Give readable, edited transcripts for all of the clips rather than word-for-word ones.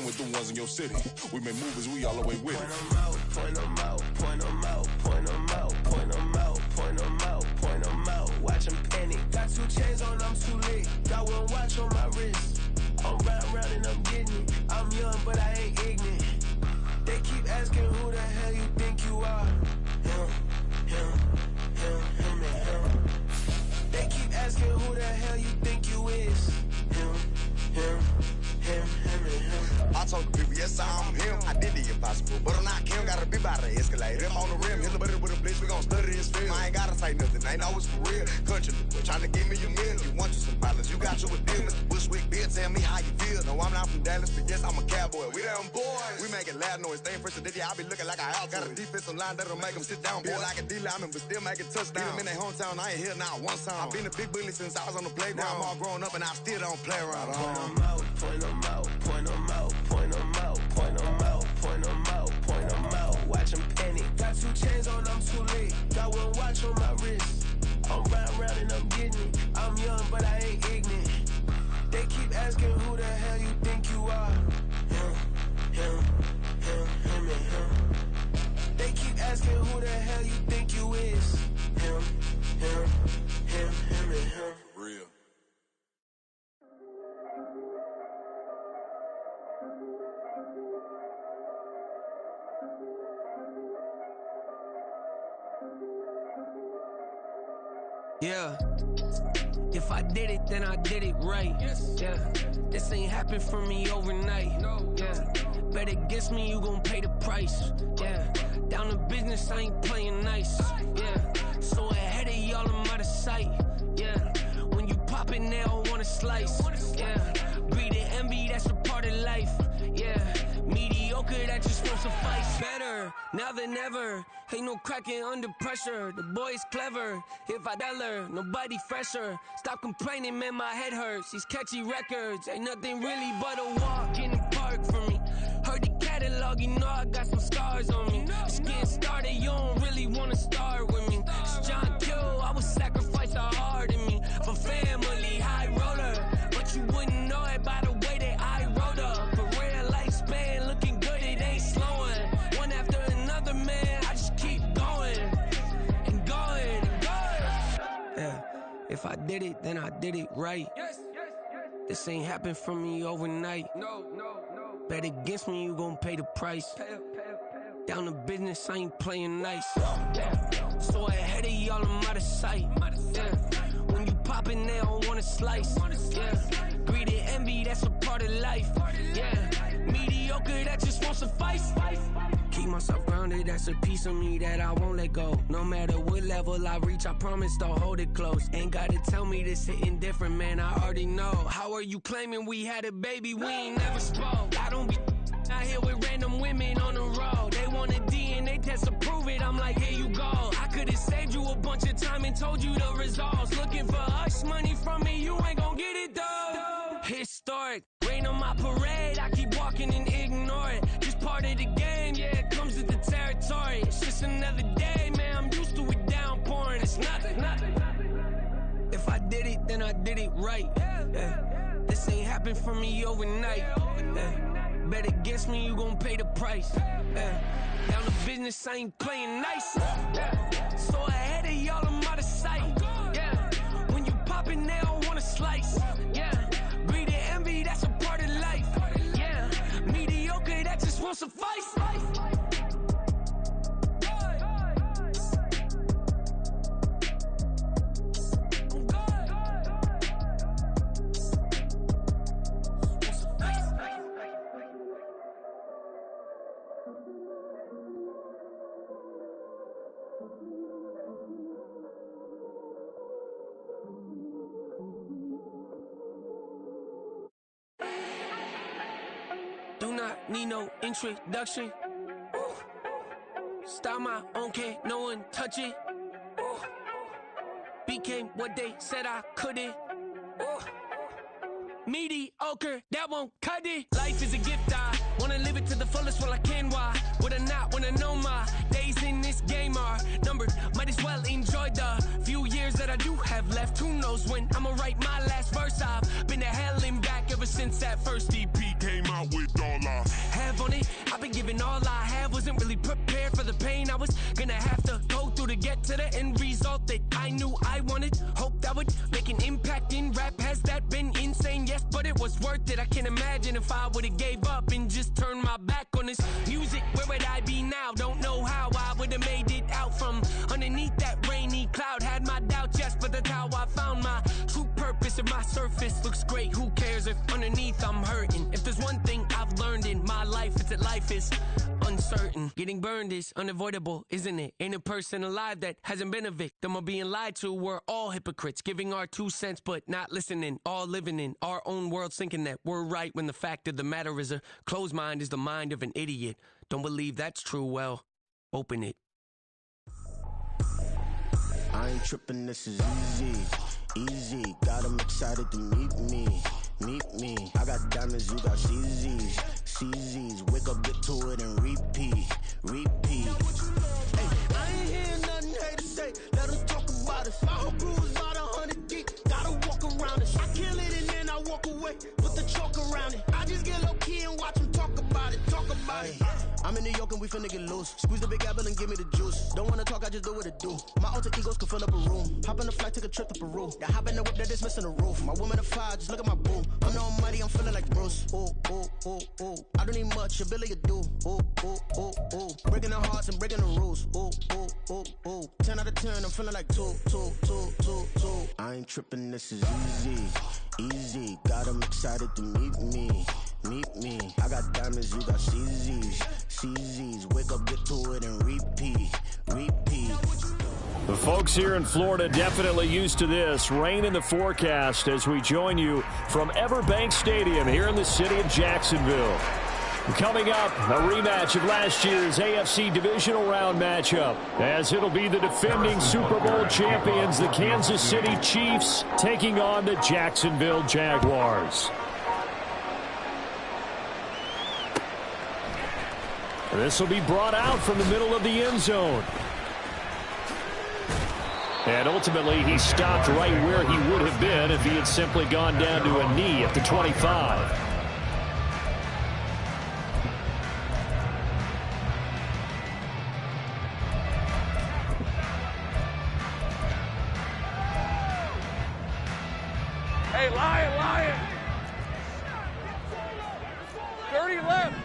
win with the ones in your city. We make movies, we all the way with it. Point them out, point them out, point them out, point them out, point them out, point them out, watch them panic. Got 2 chains on, I'm too late. Got 1 watch on my wrist. I'm round and I'm getting it. I'm young, but I ain't ignorant. They keep asking who the hell you think you are. Him, and him. They keep asking who the hell you think you is. Him, and him. I told the people, yes, I'm him. I did the impossible, but I'm not Kim. Gotta be by the escalator. Him on the rim, hit the butter with a blitz. We gon' study this film. I ain't gotta say nothing, ain't always for real. Country, trying to give me a meal. You want you some problems, you got you a deal. Mr. Bushwick, Bill, tell me how you feel. No, I'm not from Dallas, but yes, I'm a cowboy. We them boys. We making loud noise. Stay first today, I be looking like a house. Got a defensive line that'll make them sit down. Feel like a D-lineman, but still making touchdowns. Beat them in their hometown, I ain't here now one time. I've been a big bully since I was on the playground. Now I'm all grown up and I still don't play around. Point them out, point them out, point them out, point them out, point them out, point them out, point them out, watch them panic. Got 2 chains on, I'm too late. Got 1 watch on my wrist. I'm round and I'm getting it. I'm young, but I ain't ignorant. They keep asking who the hell you think you are. Him, and him. They keep asking who the hell you think you is. Him, and him. Real. Yeah. If I did it, then I did it right. Yeah. This ain't happened for me overnight. Yeah. Bet against me, you gon' pay the price. Yeah. Down to business, I ain't playing nice. Yeah. So ahead of y'all, I'm out of sight. Yeah. When you pop it, they don't wanna slice. Yeah. Greed and envy, that's a part of life. Yeah. Mediocre, that just won't suffice. Better now than ever. Ain't no cracking under pressure. The boy's clever. If I tell her, nobody fresher. Stop complaining, man, my head hurts. These catchy records ain't nothing really but a walk in the park for me. Heard the catalog, you know I got some scars on me. It's getting started, you don't really wanna start with me. It's John Q, I would sacrifice a heart in me for family, high roller. But you wouldn't know it by the way that I wrote up. A real lifespan, looking good, it ain't slowing. One after another, man, I just keep going and going and going. Yeah, if I did it, then I did it right. This ain't happened for me overnight. No. Bet against me, you gon' pay the price. Down to business, I ain't playing nice. Yeah. So ahead of y'all, I'm out of sight. Yeah. When you poppin', they don't wanna slice. Yeah. Greed and envy, that's a part of life. Yeah. Mediocre, that just won't suffice. Keep myself grounded, that's a piece of me that I won't let go. No matter what level I reach, I promise to hold it close. Ain't gotta tell me this hitting different, man, I already know. How are you claiming we had a baby, we ain't never spoke? I don't be out here with random women on the road. They want a DNA test to prove it, I'm like, here you go. I could've saved you a bunch of time and told you the results. Looking for hush money from me, you ain't gon' get it though. Historic, rain on my parade, I keep walking and ignore it. Just part of the game, yeah, it comes with the territory. It's just another day, man, I'm used to it downpouring. It's nothing. If I did it, then I did it right. Yeah. This ain't happened for me overnight. Yeah. Bet against me, you gon' pay the price. Yeah. Down to business, I ain't playing nice. Yeah. So ahead of y'all, I'm out of sight. Yeah. When you poppin', they don't wanna slice. Yeah. Greed and envy, that's a part of life. Yeah. Mediocre, that just won't suffice. Do not need no introduction. Start my own, can't no one touch it. Became what they said I couldn't. Mediocre, that won't cut it. Life is a gift, I wanna live it to the fullest while I can. Why would I not wanna know my days in this game are numbered? Might as well enjoy the few years that I do have left. Who knows when I'ma write my last verse? I've been to hell and back ever since that first EP came out with all our I was gonna have to go through to get to the end result that I knew I wanted. Hope that would make an impact in rap. Has that been insane? Yes, but it was worth it. I can't imagine if I would've gave up and just turned my back on this music. Where would I be now? Don't know how I would've made it out from underneath that rainy cloud. Had my doubts, yes, but that's how I found my true purpose. If my surface looks great, who cares if underneath I'm hurting? If there's one thing I've learned in my life, it's that life is uncertain. Getting burned is unavoidable, isn't it? Ain't a person alive that hasn't been a victim of being lied to. We're all hypocrites, giving our 2 cents but not listening. All living in our own world, thinking that we're right when the fact of the matter is a closed mind is the mind of an idiot. Don't believe that's true? Well, open it. I ain't tripping, this is easy, easy. Got 'em excited to meet me. I got diamonds, you got CZs. Wake up, get to it, and repeat. Hey, I ain't hearing nothing haters say. Let them talk about us. My whole crew is about 100 deep. Gotta walk around us. I kill it and then I walk away. Put the chalk around it. I just get low key and watch them talk about it. I'm in New York and we finna get loose. Squeeze the big apple and give me the juice. Don't wanna talk, I just do what it do. My alter egos can fill up a room. Hop on the flight, take a trip to Peru. Yeah, hop in the whip that is missing the roof. My woman a fire, just look at my boo. I'm the almighty, I'm feeling like Bruce. Ooh. I don't need much, ability to do. Ooh. Breaking the hearts and breaking the rules. Ooh. 10 out of 10, I'm feeling like two. I ain't tripping, this is easy. Got 'em excited to meet me. I got diamonds, you got CZs. Wake up, get to it, and repeat. The folks here in Florida definitely used to this. Rain in the forecast as we join you from Everbank Stadium here in the city of Jacksonville. Coming up, a rematch of last year's AFC Divisional Round matchup, as it'll be the defending Super Bowl champions, the Kansas City Chiefs, taking on the Jacksonville Jaguars. This will be brought out from the middle of the end zone. And ultimately, he stopped right where he would have been if he had simply gone down to a knee at the 25. Hey, Lion. 30 left.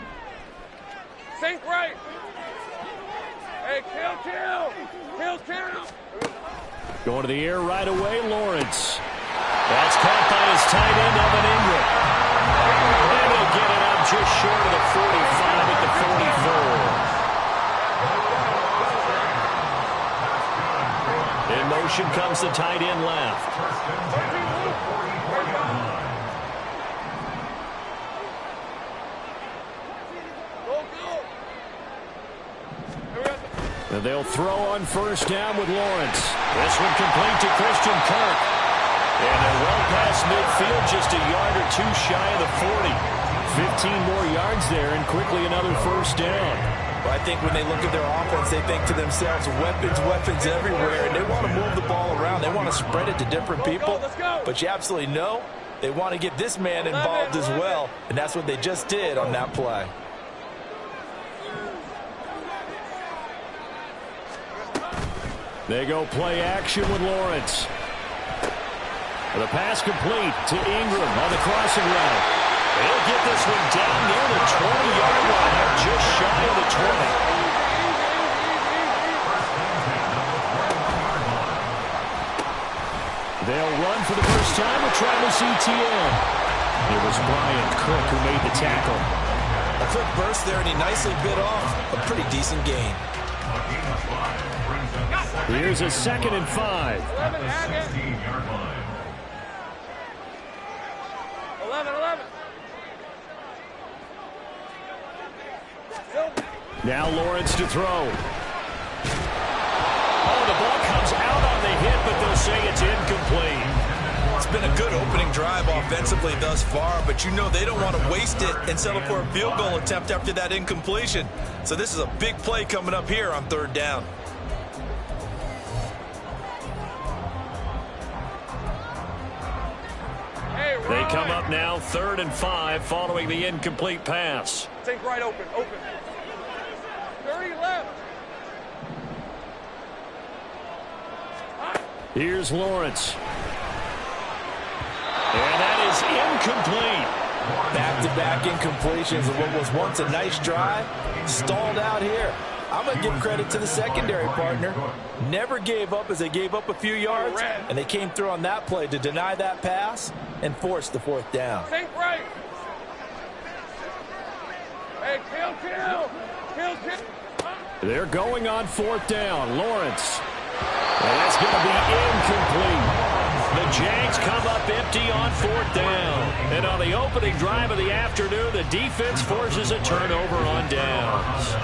Sink right. Hey, kill. Going to the air right away, Lawrence. That's caught by his tight end, Evan Ingram. And he'll get it up just short of the 45 at the 44. In motion comes the tight end left. And they'll throw on first down with Lawrence. This one complete to Christian Kirk. And they're well past midfield, just a yard or two shy of the 40. 15 more yards there, and quickly another first down. Well, I think when they look at their offense, they think to themselves, weapons everywhere, and they want to move the ball around. They want to spread it to different people. But you absolutely know they want to get this man involved as well, and that's what they just did on that play. They go play action with Lawrence. The pass complete to Ingram on the crossing route. He'll get this one down near the 20-yard line, just shy of the 20. They'll run for the first time with Travis Etienne. It was Brian Cook who made the tackle. A quick burst there, and he nicely bit off a pretty decent gain. Here's a 2nd and 5. 11. Now Lawrence to throw. Oh, the ball comes out on the hit, but they'll say it's incomplete. It's been a good opening drive offensively thus far, but you know they don't want to waste it and settle for a field goal attempt after that incompletion. So this is a big play coming up here on 3rd down. They come up now 3rd and 5 following the incomplete pass. Sink right open. 30 left. Here's Lawrence. And that is incomplete. Back-to-back incompletions of what was once a nice drive. Stalled out here. I'm going to give credit to the secondary partner. Never gave up as they gave up a few yards, and they came through on that play to deny that pass and force the fourth down. Think right. Hey, kill. They're going on fourth down. Lawrence. And that's going to be incomplete. The Jags come up empty on fourth down. And on the opening drive of the afternoon, the defense forces a turnover on downs.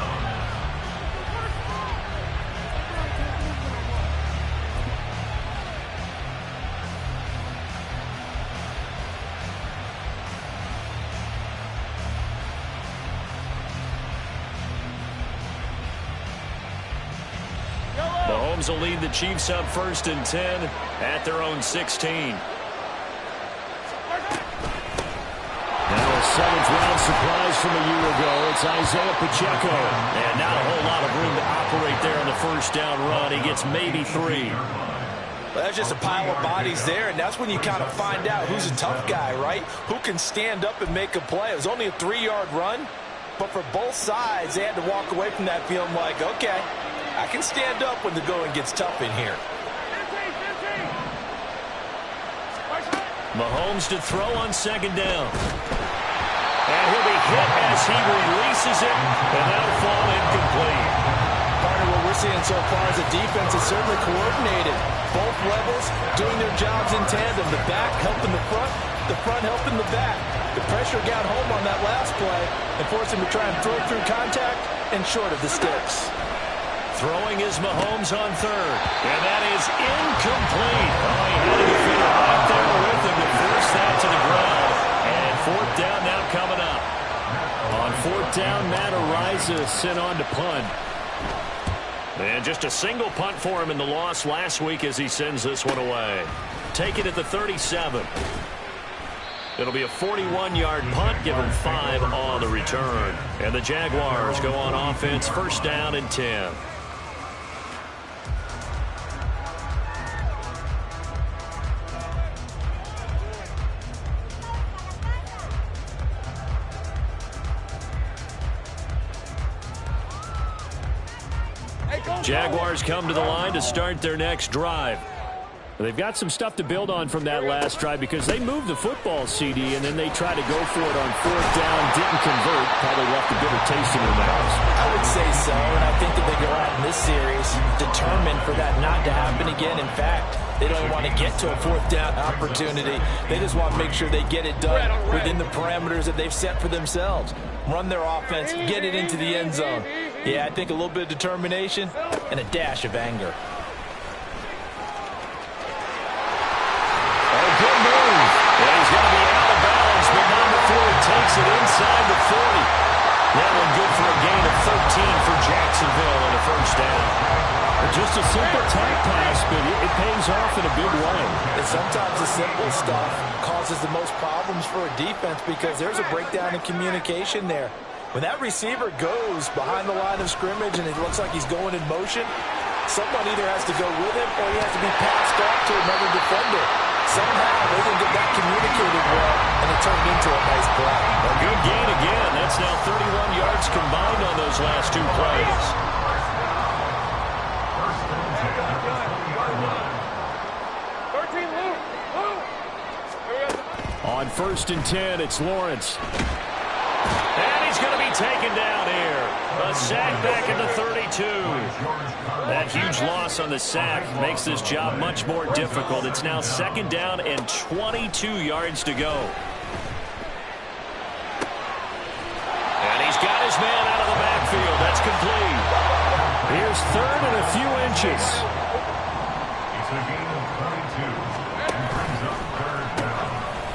Mahomes will lead the Chiefs up 1st and 10 at their own 16. Now a 7th-round surprise from a year ago. It's Isaiah Pacheco. And not a whole lot of room to operate there on the first down run. He gets maybe 3. Well, that's just a pile of bodies there, and that's when you kind of find out who's a tough guy, right? Who can stand up and make a play. It was only a 3-yard run, but for both sides, they had to walk away from that feeling like, okay, I can stand up when the going gets tough in here. Mahomes to throw on 2nd down. And he'll be hit as he releases it, and that'll fall incomplete. Partner, what we're seeing so far is the defense is certainly coordinated. Both levels doing their jobs in tandem. The back helping the front helping the back. The pressure got home on that last play and forced him to try and throw through contact and short of the sticks. Throwing is Mahomes on 3rd. And that is incomplete. Oh, he had a defender right there with him to force that to the ground. And 4th down now coming up. On 4th down, Matt Ariza sent on to punt. And just a single punt for him in the loss last week as he sends this one away. Take it at the 37. It'll be a 41-yard punt, give him 5 on the return. And the Jaguars go on offense, 1st down and 10. Jaguars come to the line to start their next drive. They've got some stuff to build on from that last drive because they moved the football, CD, and then they tried to go for it on 4th down, didn't convert, probably left a bitter taste in their mouths. I would say so, and I think that they go out in this series determined for that not to happen again. In fact, they don't want to get to a 4th down opportunity. They just want to make sure they get it done within the parameters that they've set for themselves. Run their offense, get it into the end zone. Yeah, I think a little bit of determination and a dash of anger. Good move. And he's going to be out of bounds, but not before he takes it inside the 40. That one good for a gain of 13 for Jacksonville and a 1st down. Just a simple tag pass, but it pays off in a big way. And sometimes the simple stuff causes the most problems for a defense because there's a breakdown in communication there. When that receiver goes behind the line of scrimmage and it looks like he's going in motion, someone either has to go with him or he has to be passed off to another defender. Somehow they didn't get that communicated well, and it turned into a nice play. A good gain again. That's now 31 yards combined on those last 2 plays. On 1st and 10, it's Lawrence. And he's going to be taken down here. A sack back at the 32. That huge loss on the sack makes this job much more difficult. It's now 2nd down and 22 yards to go. And he's got his man out of the backfield. That's complete. Here's 3rd and a few inches.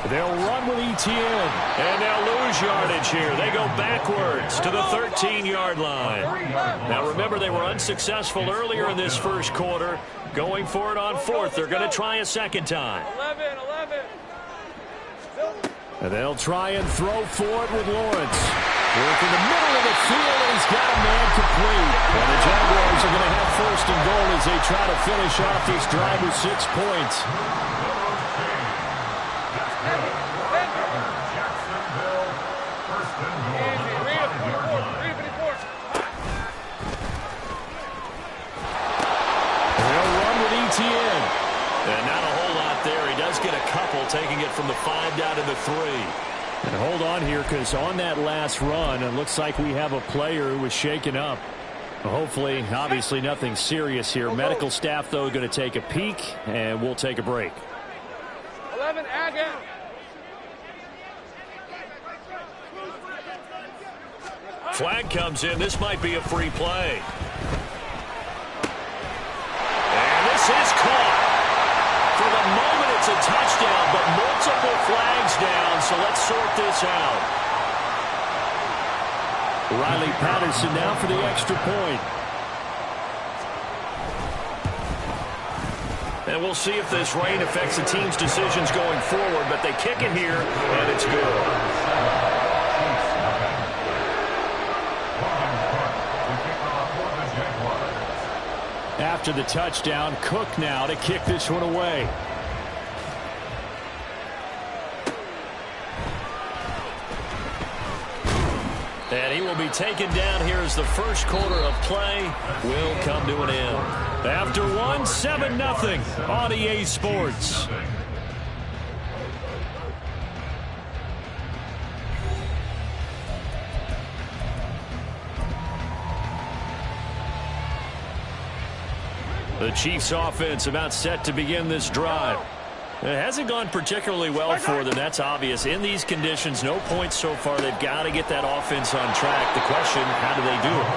They'll run with ETN, and they'll lose yardage here. They go backwards to the 13-yard line. Now, remember, they were unsuccessful earlier in this first quarter. Going for it on 4th. They're going to try a second time. 11. And they'll try and throw for it with Lawrence. Work in the middle of the field, and he's got a man complete. And the Jaguars are going to have first and goal as they try to finish off this drive with 6 points. They'll run with ETN. And not a whole lot there. He does get a couple, taking it from the 5 down to the 3. And hold on here, because on that last run, it looks like we have a player who was shaken up. Hopefully, obviously nothing serious here. Medical staff, though, going to take a peek, and we'll take a break. 11, Aga. Flag comes in. This might be a free play. And this is caught. For the moment, it's a touchdown, but multiple flags down, so let's sort this out. Riley Patterson now for the extra point. And we'll see if this rain affects the team's decisions going forward, but they kick it here, and it's good. After the touchdown, Cook now to kick this one away. And he will be taken down here as the first quarter of play will come to an end. After one, 7-0 on EA Sports. The Chiefs offense about set to begin this drive. It hasn't gone particularly well for them. That's obvious. In these conditions, no points so far. They've got to get that offense on track. The question, how do they do it?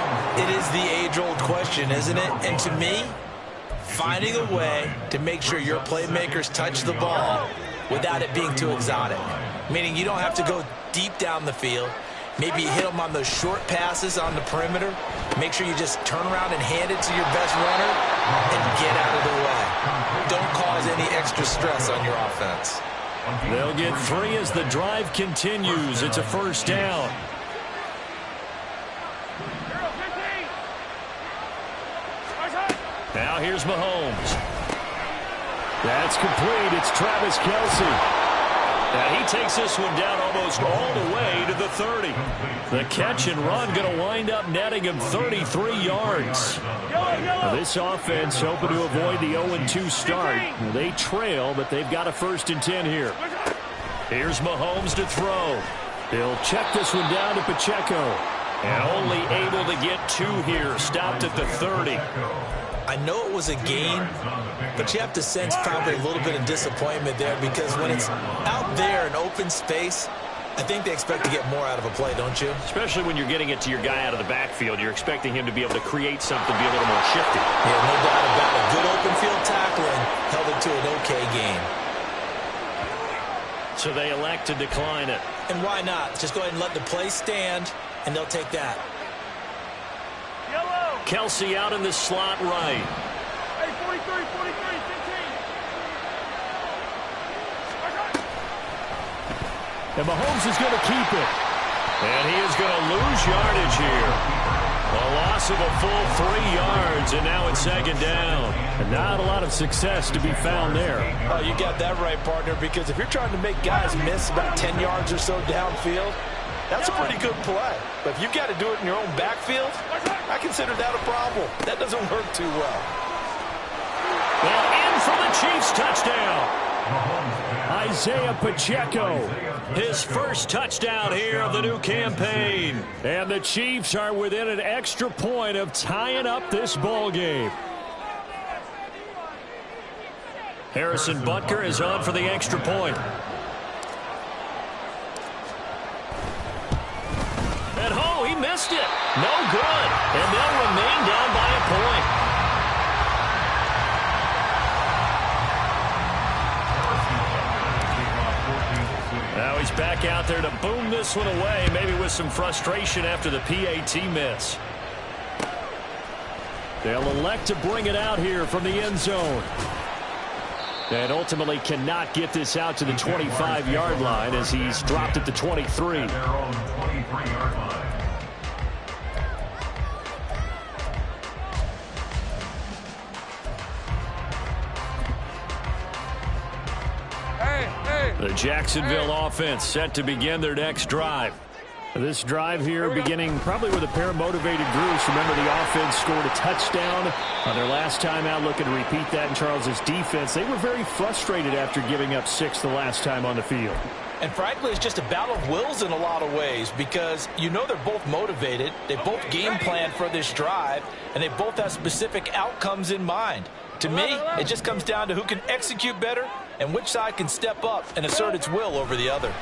It is the age-old question, isn't it? And to me, finding a way to make sure your playmakers touch the ball without it being too exotic. Meaning you don't have to go deep down the field. Maybe you hit them on those short passes on the perimeter. Make sure you just turn around and hand it to your best runner and get out of the way. Don't cause any extra stress on your offense. They'll get 3 as the drive continues. It's a first down. Now here's Mahomes. That's complete. It's Travis Kelce. Now he takes this one down almost all the way to the 30. The catch and run going to wind up netting him 33 yards. Now this offense hoping to avoid the 0-2 start. They trail, but they've got a 1st and 10 here. Here's Mahomes to throw. He'll check this one down to Pacheco. And only able to get 2 here. Stopped at the 30. I know it was a gain, but you have to sense probably a little bit of disappointment there, because when it's out there in open space, I think they expect to get more out of a play, don't you? Especially when you're getting it to your guy out of the backfield. You're expecting him to be able to create something, be a little more shifty. Yeah, no doubt about it. Good open field tackling held it to an okay gain. So they elect to decline it. And why not? Just go ahead and let the play stand, and they'll take that. Kelce out in the slot right. Hey, 43, 15. And Mahomes is going to keep it. And he is going to lose yardage here. A loss of a full 3 yards, and now it's 2nd down. And not a lot of success to be found there. Oh, you got that right, partner, because if you're trying to make guys miss about 10 yards or so downfield, that's a pretty good play. But if you've got to do it in your own backfield, I consider that a problem. That doesn't work too well. Well, in for the Chiefs touchdown. Isaiah Pacheco, his first touchdown here of the new campaign. And the Chiefs are within an extra point of tying up this ball game. Harrison Butker is on for the extra point. And oh, he missed it. No good. And they'll remain down by a point. Now he's back out there to boom this one away, maybe with some frustration after the PAT miss. They'll elect to bring it out here from the end zone. And ultimately cannot get this out to the 25-yard line as he's dropped at the 23. The Jacksonville offense set to begin their next drive. This drive here beginning probably with a pair of motivated groups. Remember, the offense scored a touchdown on their last time out, looking to repeat that in Charles's defense. They were very frustrated after giving up 6 the last time on the field. And frankly, it's just a battle of wills in a lot of ways because you know they're both motivated. They both game plan for this drive, and they both have specific outcomes in mind. To me, it just comes down to who can execute better and which side can step up and assert its will over the other.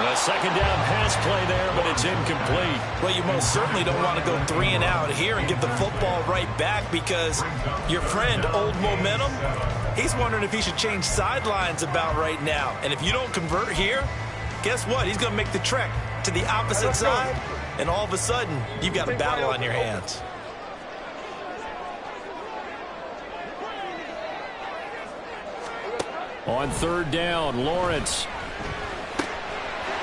A second down pass play there, but it's incomplete. Well, you most certainly don't want to go 3 and out here and give the football right back because your friend, Old Momentum, he's wondering if he should change sidelines about right now. And if you don't convert here, guess what? He's going to make the trek to the opposite side, and all of a sudden, you've got a battle on your hands. On third down, Lawrence.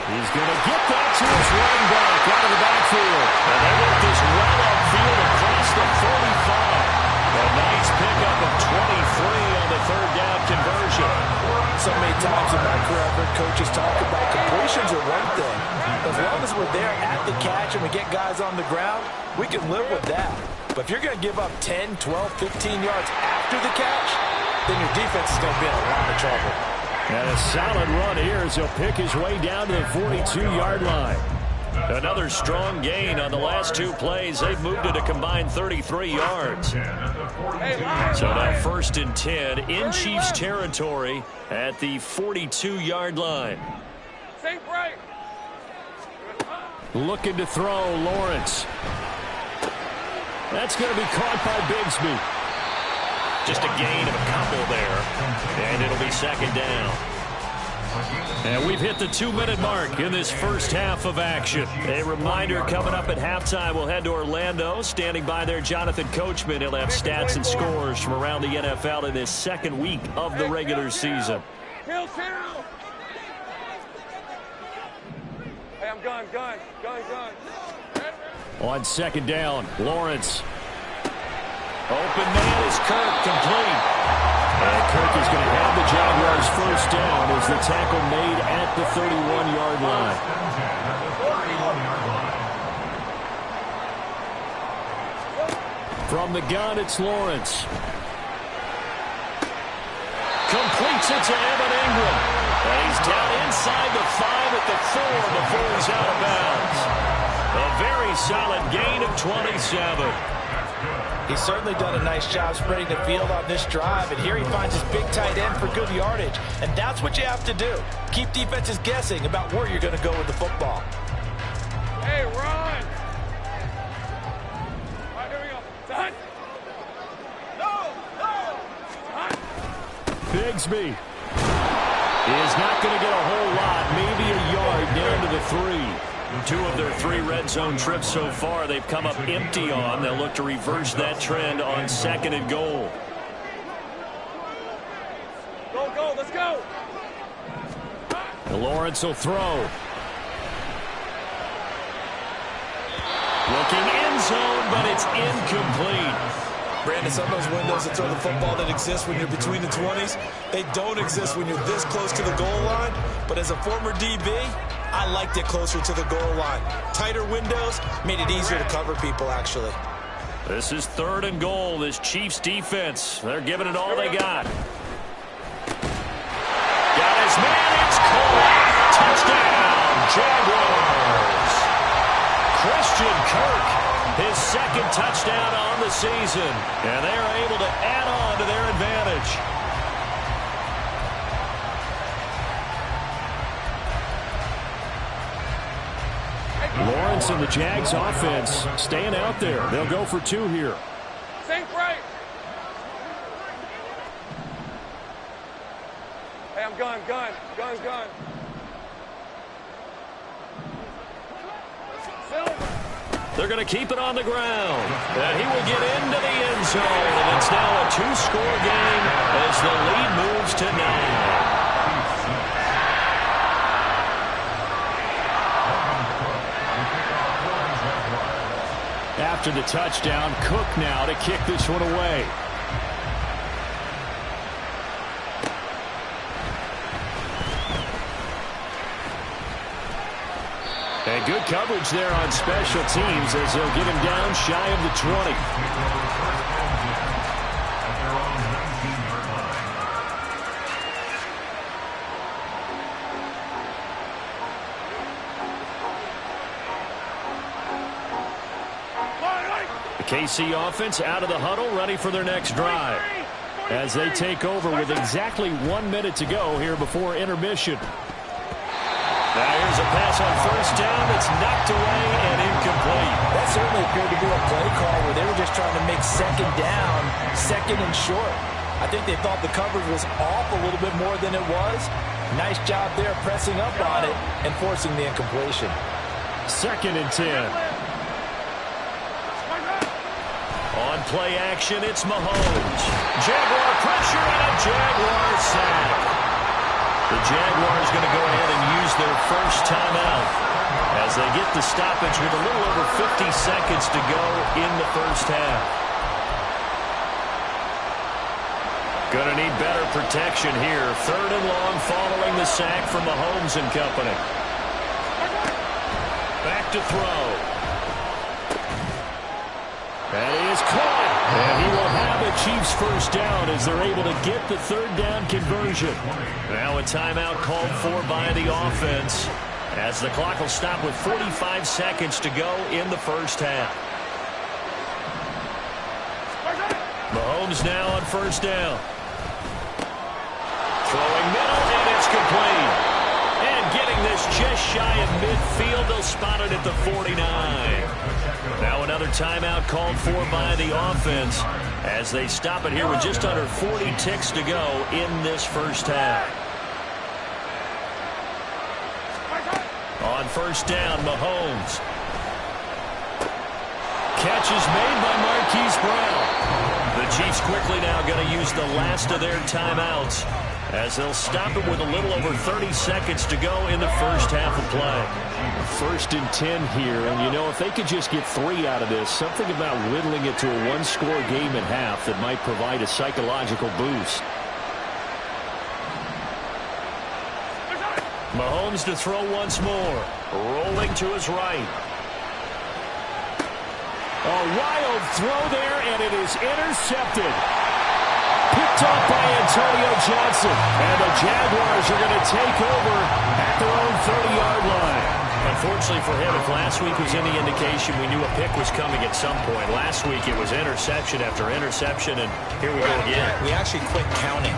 He's going to get that to his running back out of the backfield. And they work this well upfield across the 45. A nice pickup of 23 on the third down conversion. So many times in my career, I've heard coaches talk about completions are one thing. As long as we're there at the catch and we get guys on the ground, we can live with that. But if you're going to give up 10, 12, 15 yards after the catch, then your defense is going to be in a lot of trouble. And a solid run here as he'll pick his way down to the 42-yard line. Another strong gain on the last 2 plays. They've moved it a combined 33 yards. So now 1st and 10 in Chiefs territory at the 42-yard line. Looking to throw, Lawrence. That's going to be caught by Bigsby. Just a gain of a couple there. And it'll be 2nd down. And we've hit the 2-minute mark in this first half of action. A reminder coming up at halftime, we'll head to Orlando. Standing by there, Jonathan Coachman. He'll have stats and scores from around the NFL in this 2nd week of the regular season. Hey, I'm gone. On 2nd down, Lawrence. Open man is Kirk, complete. And Kirk is going to have the Jaguars' first down as the tackle made at the 31-yard line. From the gun, it's Lawrence. Completes it to Evan Ingram. And he's down inside the 5 at the 4 before he's out of bounds. A very solid gain of 27. He's certainly done a nice job spreading the field on this drive, and here he finds his big tight end for good yardage. And that's what you have to do. Keep defenses guessing about where you're going to go with the football. Hey, run! All right, here we go. Done. No! Bigsby is not going to get a whole lot, maybe a yard down to the 3. 2 of their 3 red zone trips so far they've come up empty on. They'll look to reverse that trend on 2nd and goal. Go, let's go. Lawrence will throw. Looking end zone, but it's incomplete. Brandon, some of those windows to throw the football that exist when you're between the 20s, they don't exist when you're this close to the goal line. But as a former DB, I liked it closer to the goal line. Tighter windows made it easier to cover people, actually. This is 3rd and goal. This Chiefs defense, they're giving it all they got. Got his man, it's caught. Touchdown, Jaguars. Christian Kirk, his 2nd touchdown on the season. And they're able to add on to their advantage. Lawrence and the Jags offense staying out there. They'll go for 2 here. Sink right. Hey, I'm gone. They're going to keep it on the ground. And he will get into the end zone, and it's now a 2-score game as the lead moves to 9. After the touchdown, Cook now to kick this one away. And good coverage there on special teams as they'll get him down shy of the 20. The KC offense out of the huddle, ready for their next drive as they take over with exactly 1 minute to go here before intermission. Now here's a pass on first down that's knocked away and incomplete. That certainly appeared to be a play call where they were just trying to make second down, second and short. I think they thought the coverage was off a little bit more than it was. Nice job there pressing up on it and forcing the incompletion. 2nd and 10. On play action, it's Mahomes. Jaguar pressure and a Jaguar sack. The Jaguars going to go ahead and use their first timeout as they get the stoppage with a little over 50 seconds to go in the first half. Going to need better protection here. 3rd and long following the sack from Mahomes and company. Back to throw. And he is caught. And he will have a Chiefs first down as they're able to get the 3rd down conversion. Now a timeout called for by the offense as the clock will stop with 45 seconds to go in the first half. Mahomes now on first down. Throwing middle, and it's complete. And getting this just shy of midfield, they'll spot it at the 49. Now another timeout called for by the offense as they stop it here with just under 40 ticks to go in this first half. On first down, Mahomes. Catch is made by Marquise Brown. The Chiefs quickly now going to use the last of their timeouts as they'll stop it with a little over 30 seconds to go in the first half of play. 1st and 10 here, and you know, if they could just get 3 out of this, something about whittling it to a 1-score game at half that might provide a psychological boost. Mahomes to throw once more, rolling to his right. A wild throw there, and it is intercepted. Picked off by Antonio Johnson. And the Jaguars are going to take over at their own 30-yard line. Unfortunately for him, if last week was any indication, we knew a pick was coming at some point. Last week it was interception after interception, and here we go again. We actually quit counting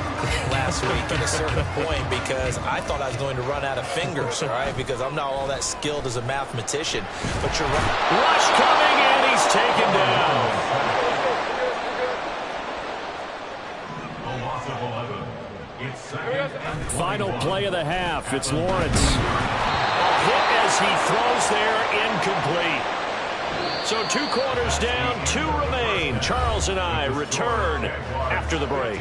last week at a certain point because I thought I was going to run out of fingers, all right, because I'm not all that skilled as a mathematician. But you're right. Rush coming, and he's taken down. Final play of the half. It's Lawrence. A hit as he throws there, incomplete. So 2 quarters down, 2 remain. Charles and I return after the break.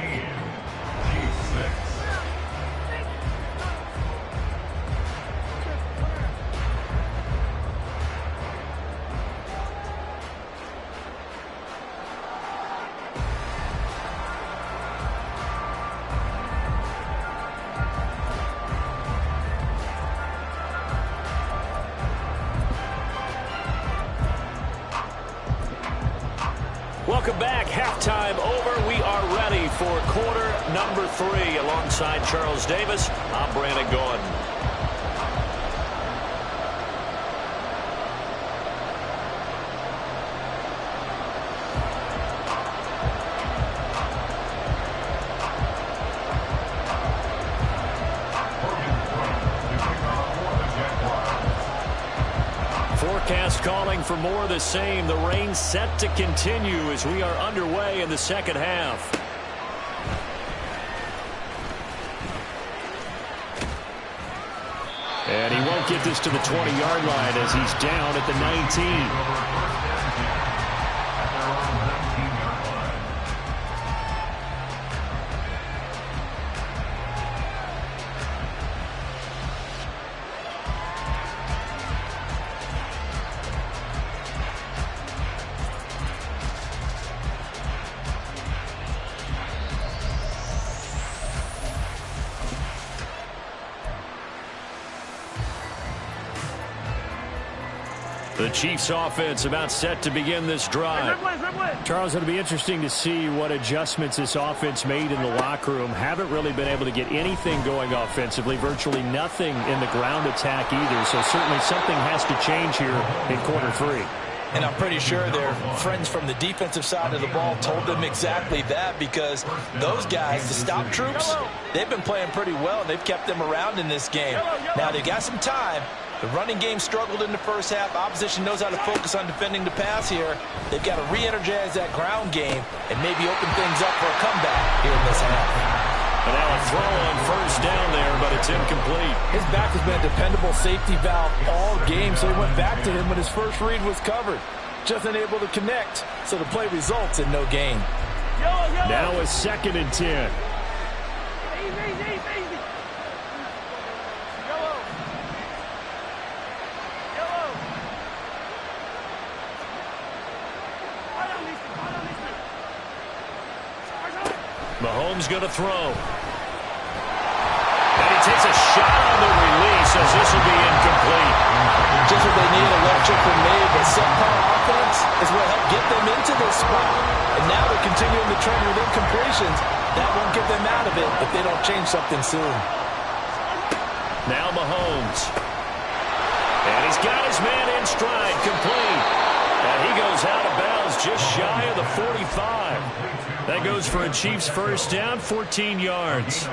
Welcome back. Halftime over. We are ready for quarter number 3. Alongside Charles Davis, I'm Brandon Gordon. Forecast calling for more of the same. The rain set to continue as we are underway in the second half. And he won't get this to the 20-yard line as he's down at the 19. The Chiefs offense about set to begin this drive. Charles, it'll be interesting to see what adjustments this offense made in the locker room. Haven't really been able to get anything going offensively, virtually nothing in the ground attack either. So certainly something has to change here in quarter three. And I'm pretty sure their friends from the defensive side of the ball told them exactly that, because those guys, the stop troops, they've been playing pretty well, and they've kept them around in this game. Now, they got some time. The running game struggled in the first half. Opposition knows how to focus on defending the pass here. They've got to re-energize that ground game and maybe open things up for a comeback here in this half. And now a throw on first down there, but it's incomplete. His back has been a dependable safety valve all game, so he went back to him when his first read was covered. Just unable to connect, so the play results in no gain. Now a 2nd and 10. Mahomes going to throw. And he takes a shot on the release as this will be incomplete. Just what they need, electric from me, but subpar offense is what helped get them into this spot. And now they're continuing the trend with incompletions. That won't get them out of it if they don't change something soon. Now Mahomes. And he's got his man in stride, complete. And he goes out of bounds just shy of the 45. That goes for a Chiefs first down, 14 yards.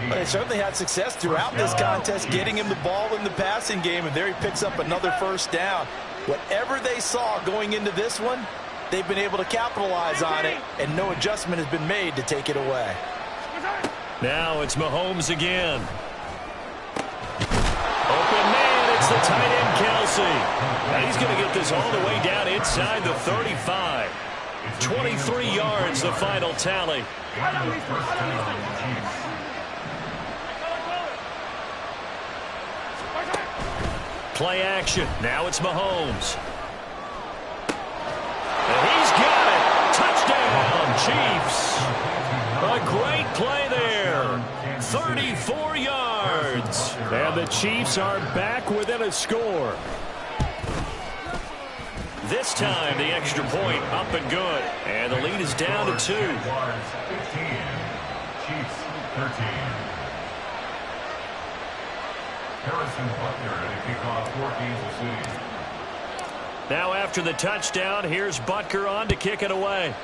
They certainly had success throughout this contest, getting him the ball in the passing game, and there he picks up another first down. Whatever they saw going into this one, they've been able to capitalize on it, and no adjustment has been made to take it away. Now it's Mahomes again. Open man, it's the tight end, Kelsey. And he's going to get this all the way down inside the 35. 23 yards, the final tally. Play action. Now it's Mahomes. And he's got it. Touchdown, Chiefs. A great play there. 34 yards. And the Chiefs are back within a score. This time, the extra point up and good. And the lead is down to 2. Chiefs 13. Harrison Butler at a kickoff for Kansas City. Now after the touchdown, here's Butker on to kick it away.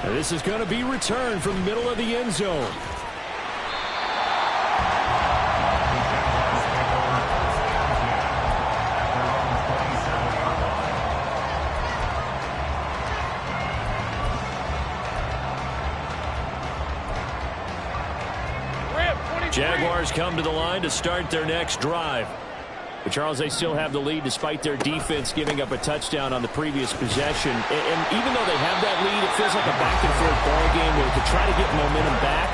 And this is going to be returned from the middle of the end zone. Jaguars come to the line to start their next drive. But Charles, they still have the lead despite their defense giving up a touchdown on the previous possession. And even though they have that lead, it feels like a back-and-forth ball game where to try to get momentum back,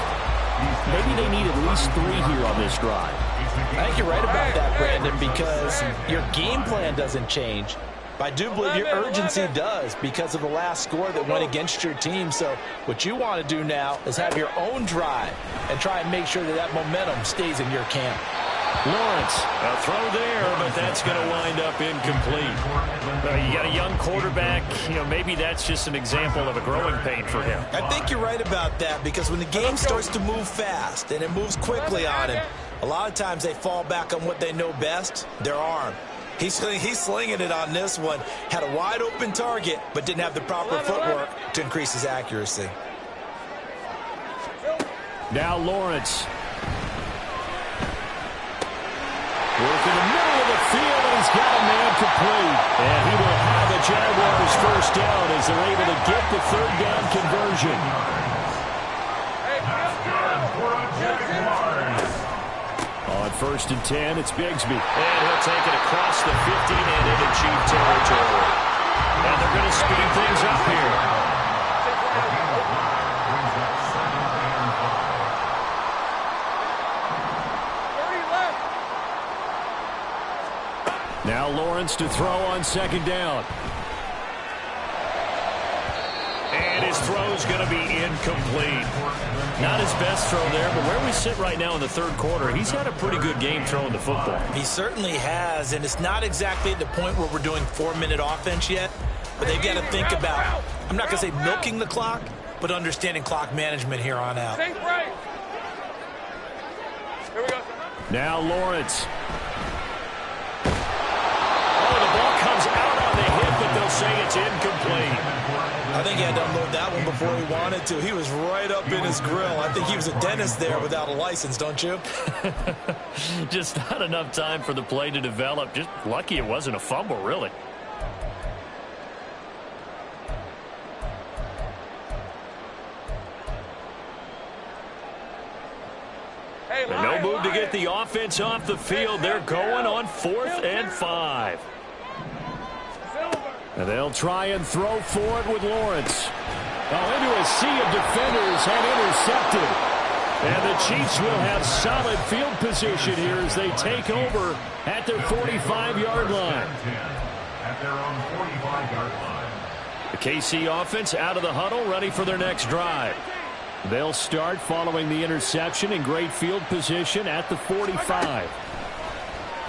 maybe they need at least 3 here on this drive. I think you're right about that, Brandon, because your game plan doesn't change. But I do believe your urgency does because of the last score that went against your team. So what you want to do now is have your own drive and try and make sure that that momentum stays in your camp. Lawrence, a throw there, but that's going to wind up incomplete. You got a young quarterback. Maybe that's just an example of a growing pain for him. I think you're right about that, because when the game starts to move fast and it moves quickly on him, a lot of times they fall back on what they know best, their arm. He's slinging it on this one. Had a wide open target, but didn't have the proper footwork to increase his accuracy. Now Lawrence. Work in the middle of the field, and he's got a man complete. And he will have the Jaguars first down as they're able to get the 3rd down conversion. On 1st and 10, it's Bigsby. And he'll take it across the 50 and into Chief territory. And they're going to speed things up here. Now Lawrence to throw on 2nd down. And his throw is going to be incomplete. Not his best throw there, but where we sit right now in the third quarter, he's had a pretty good game throwing the football. He certainly has, and it's not exactly at the point where we're doing 4-minute offense yet, but they've got to think about, I'm not going to say milking the clock, but understanding clock management here on out. Think right. Here we go. Now Lawrence. Oh, the ball comes out on the hip, but they'll say it's incomplete. I think he had to unload that one before he wanted to. He was right up in his grill. I think he was a dentist there without a license, don't you? Just not enough time for the play to develop. Just lucky it wasn't a fumble, really. No move to get the offense off the field. They're going on 4th and 5. And they'll try and throw for it with Lawrence. Oh, into a sea of defenders and intercepted. And the Chiefs will have solid field position here as they take over at their 45-yard line. At their own 45-yard line. The KC offense out of the huddle, ready for their next drive. They'll start following the interception in great field position at the 45.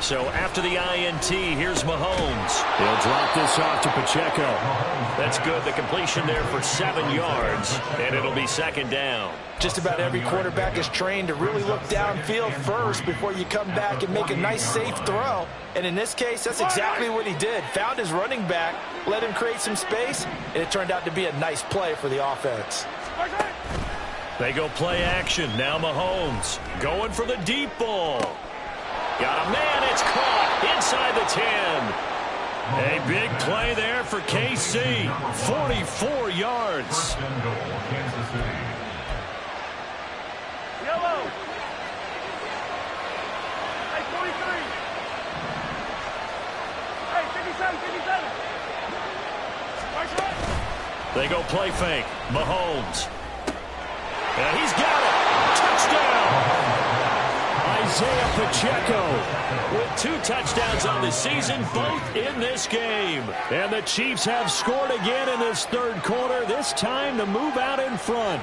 So after the INT, here's Mahomes. He'll drop this off to Pacheco. That's good. The completion there for 7 yards, and it'll be 2nd down. Just about every quarterback is trained to really look downfield first before you come back and make a nice, safe throw. And in this case, that's exactly what he did. Found his running back, let him create some space, and it turned out to be a nice play for the offense. They go play action. Now Mahomes going for the deep ball. Got a man. It's caught inside the 10. A big play there for KC. 44 yards. First and goal, Kansas City. Yellow. Hey, 43. Hey, 57, 57. They go play fake. Mahomes. And he's got it. Touchdown. Isaiah Pacheco with 2 touchdowns on the season, both in this game. And the Chiefs have scored again in this third quarter, this time to move out in front.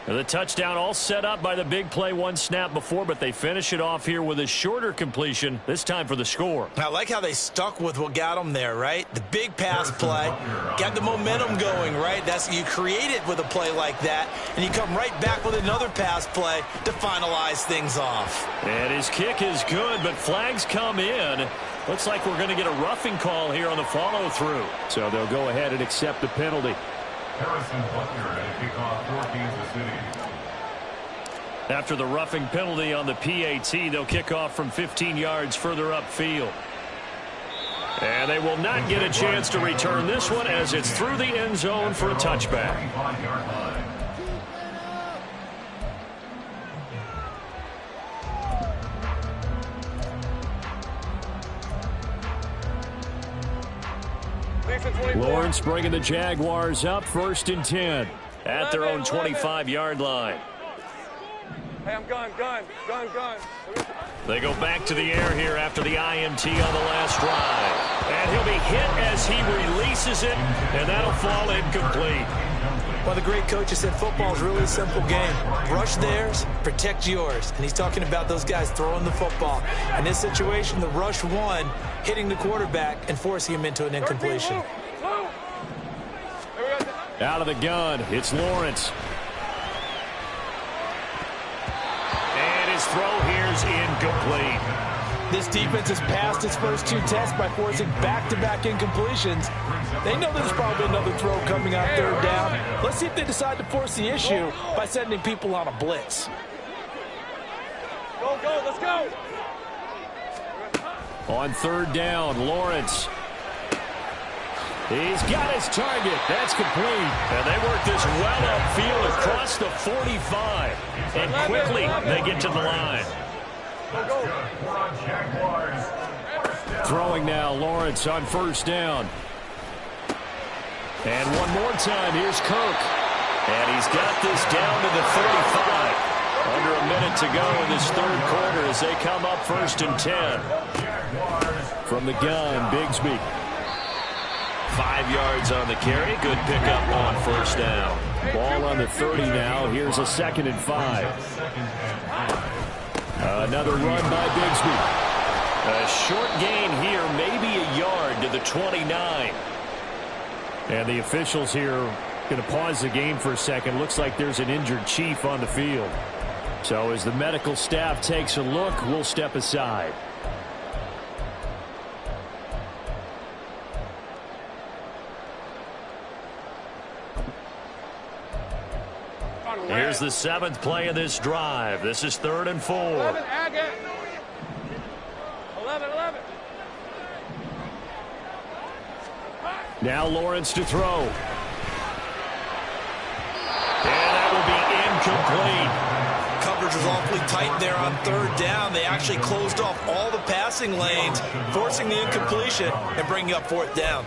And the touchdown all set up by the big play 1 snap before, but they finish it off here with a shorter completion, this time for the score. I like how they stuck with what got them there, right? The big pass play, got the momentum going, right? That's you create it with a play like that, and you come right back with another pass play to finalize things off. And his kick is good, but flags come in. Looks like we're going to get a roughing call here on the follow-through. So they'll go ahead and accept the penalty. Harrison Butler at a kickoff for Kansas City. After the roughing penalty on the PAT, they'll kick off from 15 yards further upfield. And they will not get a chance to return this one as it's through the end zone for a touchback. 45-yard line. Lawrence bringing the Jaguars up 1st and 10 at their own 25-yard line. Hey, I'm gun. They go back to the air here after the INT on the last drive. And he'll be hit as he releases it, and that'll fall incomplete. Well, the great coach has said football is really a simple game. Rush theirs, protect yours. And he's talking about those guys throwing the football. In this situation, the rush won, hitting the quarterback and forcing him into an incompletion. Out of the gun, it's Lawrence. And his throw here's incomplete. This defense has passed its first 2 tests by forcing back-to-back incompletions. They know there's probably another throw coming on 3rd down. Let's see if they decide to force the issue by sending people on a blitz. Go, let's go. On 3rd down, Lawrence. He's got his target. That's complete. And they work this well upfield across the 45. And quickly they get to the line. Throwing now, Lawrence on 1st down. And one more time, here's Kirk. And he's got this down to the 35. Under a minute to go in this third quarter as they come up 1st and 10. From the gun, Bigsby. 5 yards on the carry. Good pickup on first down. Ball on the 30 now. Here's a 2nd and 5. Another run by Bigsby. A short gain here, maybe a yard to the 29. And the officials here going to pause the game for a second. Looks like there's an injured Chief on the field. So as the medical staff takes a look, we'll step aside. Here's the 7th play of this drive. This is 3rd and 4. 11. Now Lawrence to throw. And that will be incomplete. Coverage was awfully tight there on 3rd down. They actually closed off all the passing lanes, forcing the incompletion and bringing up 4th down.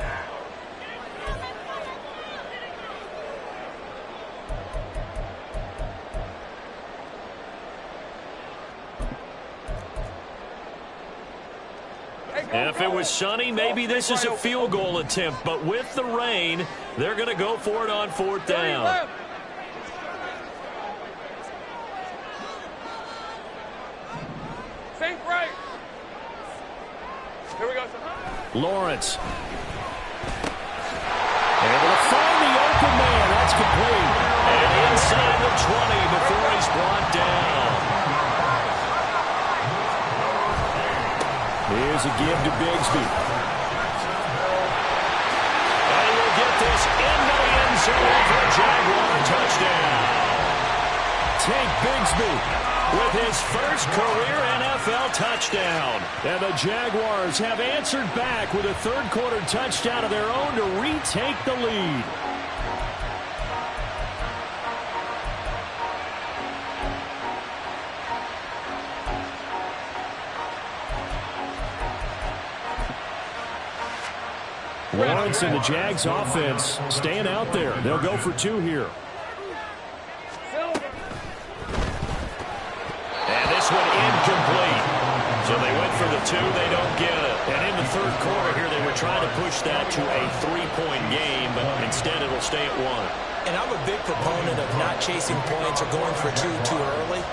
If it was sunny, maybe this is a field goal attempt. But with the rain, they're going to go for it on 4th down. Think right. Here we go. Lawrence. Able to find the open man. That's complete. And inside the 20 before he's brought down. Here's a give to Bigsby. And he will get this into the end zone for a Jaguar touchdown. Tank Bigsby with his first career NFL touchdown. And the Jaguars have answered back with a 3rd quarter touchdown of their own to retake the lead. Lawrence and the Jags offense staying out there. They'll go for 2 here. And this one incomplete. So they went for the 2. They don't get it. And in the 3rd quarter here, they were trying to push that to a 3-point game, but instead it'll stay at 1. And I'm a big proponent of not chasing points or going for 2 too early.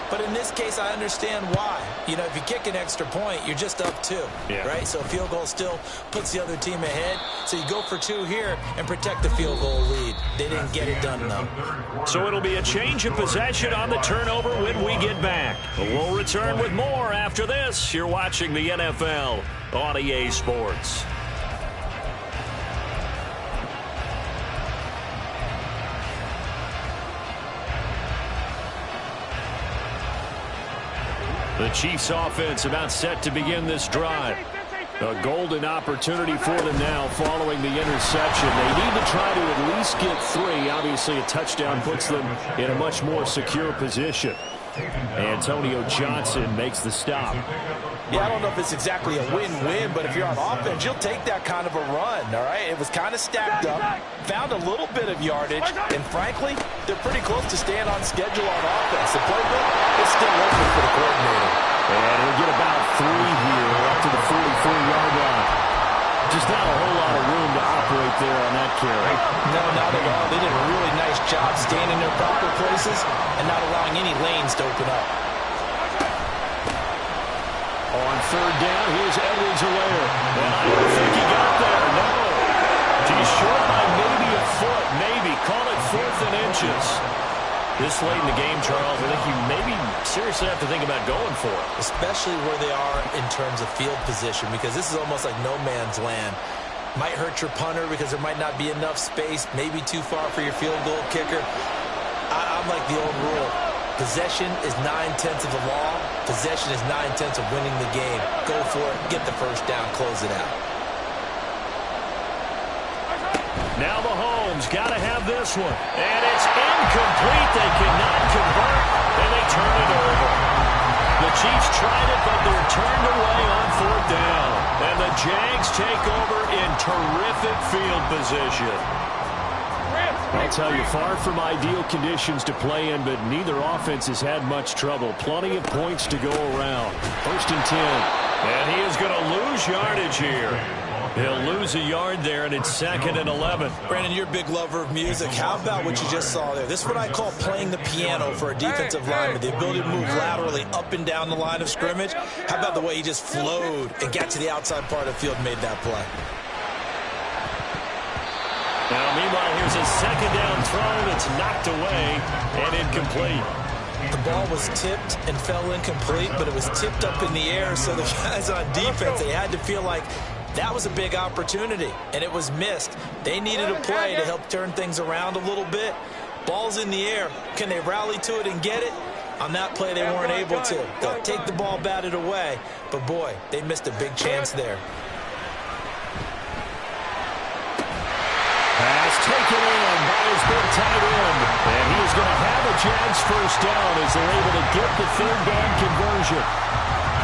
But in this case, I understand why. You know, if you kick an extra point, you're just up 2, right? So a field goal still puts the other team ahead. So you go for 2 here and protect the field goal lead. They didn't get it done, though. So it'll be a change of possession on the turnover when we get back. We'll return with more after this. You're watching the NFL on EA Sports. The Chiefs offense about set to begin this drive. A golden opportunity for them now following the interception. They need to try to at least get 3. Obviously, a touchdown puts them in a much more secure position. Antonio Johnson makes the stop. Yeah, I don't know if it's exactly a win-win, but if you're on offense, you'll take that kind of a run, all right? It was kind of stacked up, found a little bit of yardage, and frankly, they're pretty close to staying on schedule on offense. The playbook is still open for the coordinator. And he'll get about 3 here up to the 44-yard line. Just not a whole lot of room to operate there on that carry. No, not at all. They did a really nice job staying in their proper places and not allowing any lanes to open up. On 3rd down, here's Edwards-Helaire. And I don't think he got there, no. He's short by maybe a foot, maybe. Call it 4th and inches. This late in the game, Charles, I think you maybe seriously have to think about going for it. Especially where they are in terms of field position, because this is almost like no man's land. Might hurt your punter because there might not be enough space, maybe too far for your field goal kicker. I'm like the old rule. Possession is 9/10 of the law. Possession is 9/10 of winning the game. Go for it, get the first down, close it out. Now Mahomes got to have this one. And it's incomplete. They cannot convert, and they turn it over. The Chiefs tried it, but they're turned away on 4th down. And the Jags take over in terrific field position. I'll tell you, far from ideal conditions to play in, but neither offense has had much trouble. Plenty of points to go around. 1st and 10. And he is going to lose yardage here. He'll lose a yard there, and it's 2nd and 11. Brandon, you're a big lover of music. How about what you just saw there? This is what I call playing the piano for a defensive lineman, the ability to move laterally up and down the line of scrimmage. How about the way he just flowed and got to the outside part of the field and made that play? Now, meanwhile, here's a 2nd down throw that's knocked away and incomplete. The ball was tipped and fell incomplete, but it was tipped up in the air, so the guys on defense, they had to feel like that was a big opportunity, and it was missed. They needed a play to help turn things around a little bit. Ball's in the air. Can they rally to it and get it? On that play, they weren't able to. They'll take the ball batted away, but boy, they missed a big chance there. Pass taken in by his big tight end. And he's going to have a Jags first down as they're able to get the 3rd down conversion.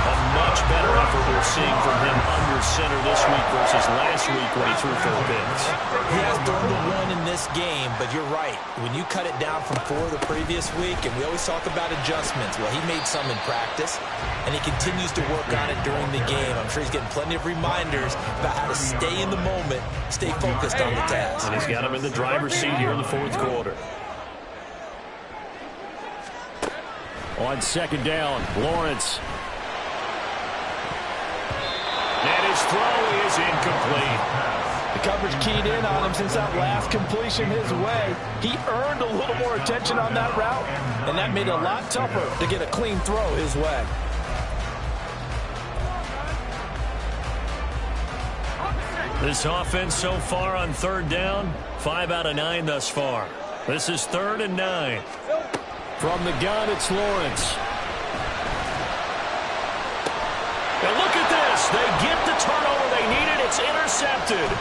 A much better effort we're seeing from him under center this week versus last week when he threw 4 picks. He has thrown the 1 in this game, but you're right. When you cut it down from 4 the previous week, and we always talk about adjustments, well, he made some in practice, and he continues to work on it during the game. I'm sure he's getting plenty of reminders about how to stay in the moment, stay focused on the task. And he's got him in the driver's seat here in the 4th quarter. On 2nd down, Lawrence. And his throw is incomplete. The coverage keyed in on him since that last completion his way. He earned a little more attention on that route, and that made it a lot tougher to get a clean throw his way. This offense so far on 3rd down, 5 out of 9 thus far. This is 3rd and 9. From the gun, it's Lawrence. And look at this. They get the turnover they needed. It's intercepted.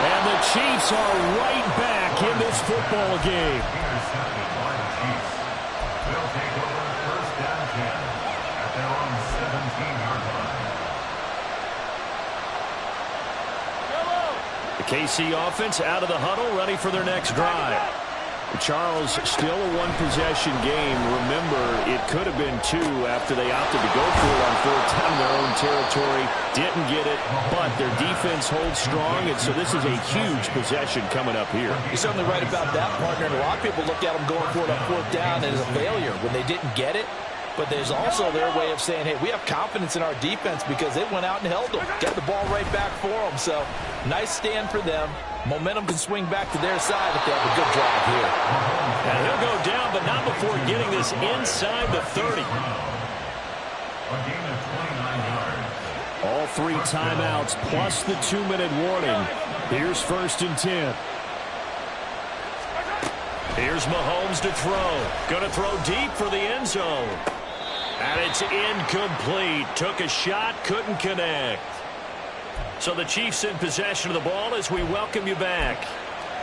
And the Chiefs are right back in this football game. Intercepted by the Chiefs. They'll take over 1st and 10 at their own 17-yard line. The KC offense out of the huddle, ready for their next drive. Charles, still a 1-possession game. Remember, it could have been 2 after they opted to go for it on 4th down in their own territory. Didn't get it, but their defense holds strong, and so this is a huge possession coming up here. You're certainly right about that, partner. And a lot of people look at them going for it on 4th down as a failure when they didn't get it. But there's also their way of saying, hey, we have confidence in our defense because they went out and held them. Got the ball right back for them. So, nice stand for them. Momentum can swing back to their side if they have a good drive here. And he'll go down, but not before getting this inside the 30. A gain of 29 yards. All 3 timeouts plus the 2-minute warning. Here's 1st and 10. Here's Mahomes to throw. Going to throw deep for the end zone. And it's incomplete. Took a shot, couldn't connect. So the Chiefs in possession of the ball as we welcome you back.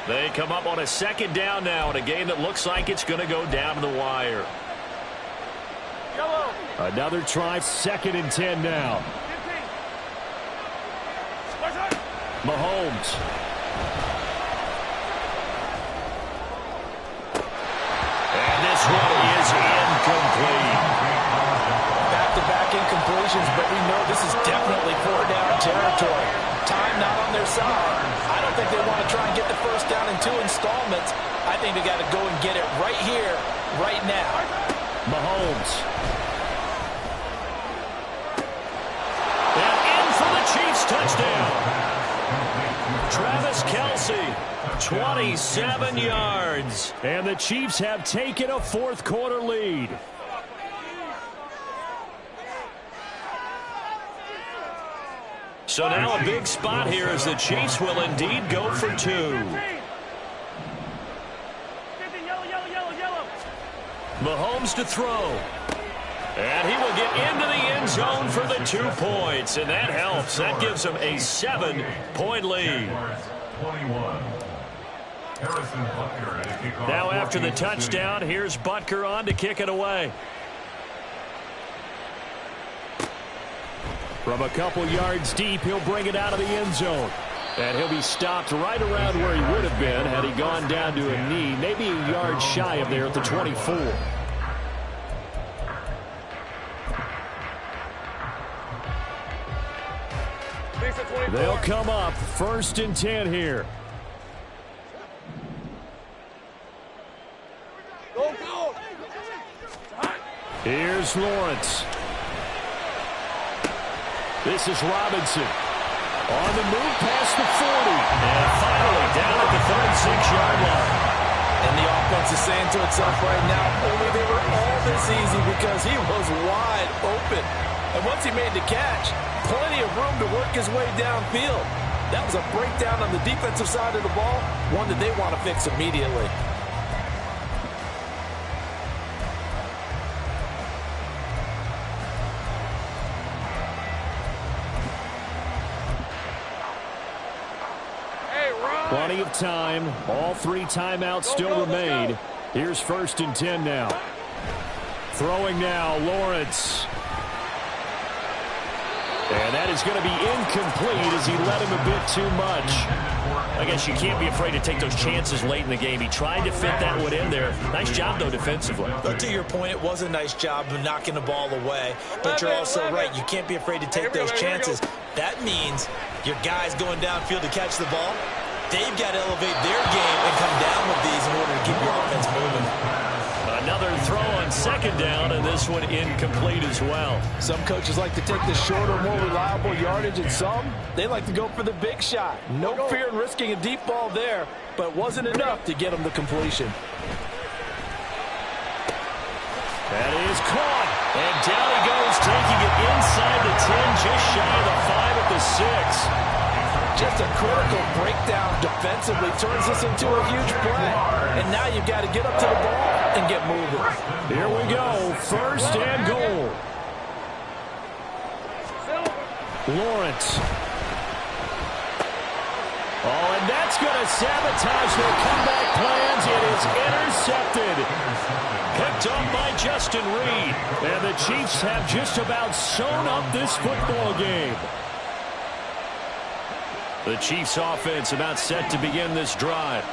They come up on a 2nd down now in a game that looks like it's going to go down to the wire. Another try, 2nd and 10 now. Mahomes. And this one is incomplete. Back-to-back incompletions, but we know this is definitely 4th-down territory. Time not on their side. I don't think they want to try and get the 1st down in 2 installments. I think they got to go and get it right here, right now. Mahomes. And in for the Chiefs touchdown. Travis Kelce, 27 yards. And the Chiefs have taken a 4th quarter lead. So now a big spot here as the Chiefs will indeed go for 2. Mahomes to throw. And he will get into the end zone for the 2 points. And that helps. That gives him a 7-point lead. Now after the touchdown, here's Butker on to kick it away. From a couple yards deep, he'll bring it out of the end zone. And he'll be stopped right around where he would have been had he gone down to a knee, maybe a yard shy of there at the 24. Please, They'll come up 1st and 10 here. Go, go. Here's Lawrence. This is Robinson. On the move past the 40. And finally down at the 36-yard line. And the offense is saying to itself right now, only they were all this easy because he was wide open. And once he made the catch, plenty of room to work his way downfield. That was a breakdown on the defensive side of the ball, one that they want to fix immediately. Plenty of time. All 3 timeouts still remain. Here's 1st and 10 now. Throwing now, Lawrence. And that is going to be incomplete as he led him a bit too much. I guess you can't be afraid to take those chances late in the game. He tried to fit that one in there. Nice job, though, defensively. But to your point, it was a nice job of knocking the ball away. But you're also right. You can't be afraid to take those chances. That means your guys going downfield to catch the ball, they've got to elevate their game and come down with these in order to keep your offense moving. Another throw on 2nd down, and this one incomplete as well. Some coaches like to take the shorter, more reliable yardage, and some, they like to go for the big shot. No fear in risking a deep ball there, but it wasn't enough to get them the completion. That is caught, and down he goes, taking it inside the 10, just shy of the 5 at the 6. Just a critical breakdown defensively turns this into a huge play. And now you've got to get up to the ball and get moving. Here we go, 1st and goal. Lawrence. Oh, and that's going to sabotage their comeback plans. It is intercepted. Picked up by Justin Reed. And the Chiefs have just about sewn up this football game. The Chiefs offense about set to begin this drive.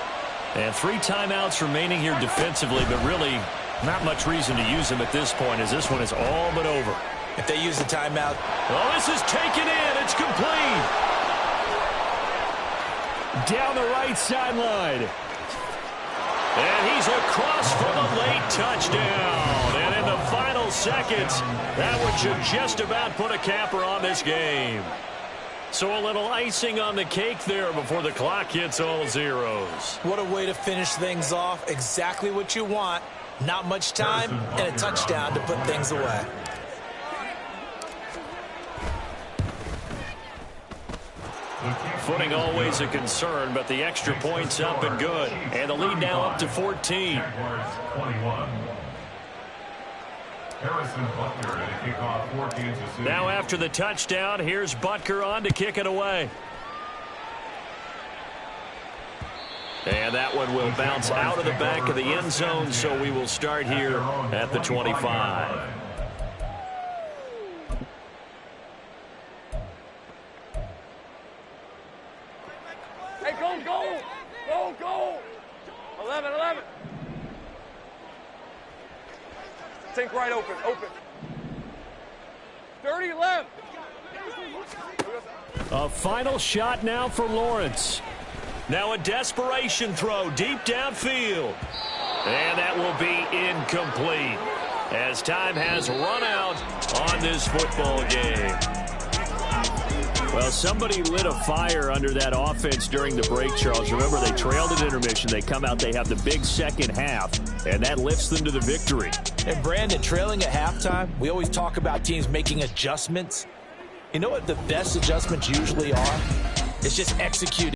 And 3 timeouts remaining here defensively, but really not much reason to use them at this point as this one is all but over. If they use the timeout. Oh, this is taken in. It's complete. Down the right sideline. And he's across for the late touchdown. And in the final seconds, that one should just about put a capper on this game. So a little icing on the cake there before the clock hits all zeros. What a way to finish things off. Exactly what you want. Not much time and a touchdown to put things away. Footing always a concern, but the extra point's up and good. And the lead now up to 14. Now after the touchdown, here's Butker on to kick it away. And that one will bounce out of the back of the end zone, so we will start here at the 25. Hey, go, go! Go, go! 11, 11. Sink right open, open. 30 left. A final shot now for Lawrence. Now a desperation throw deep downfield. And that will be incomplete as time has run out on this football game. Well, somebody lit a fire under that offense during the break, Charles. Remember, they trailed at intermission. They come out, they have the big second half, and that lifts them to the victory. And Brandon, trailing at halftime, we always talk about teams making adjustments. You know what the best adjustments usually are? It's just executing.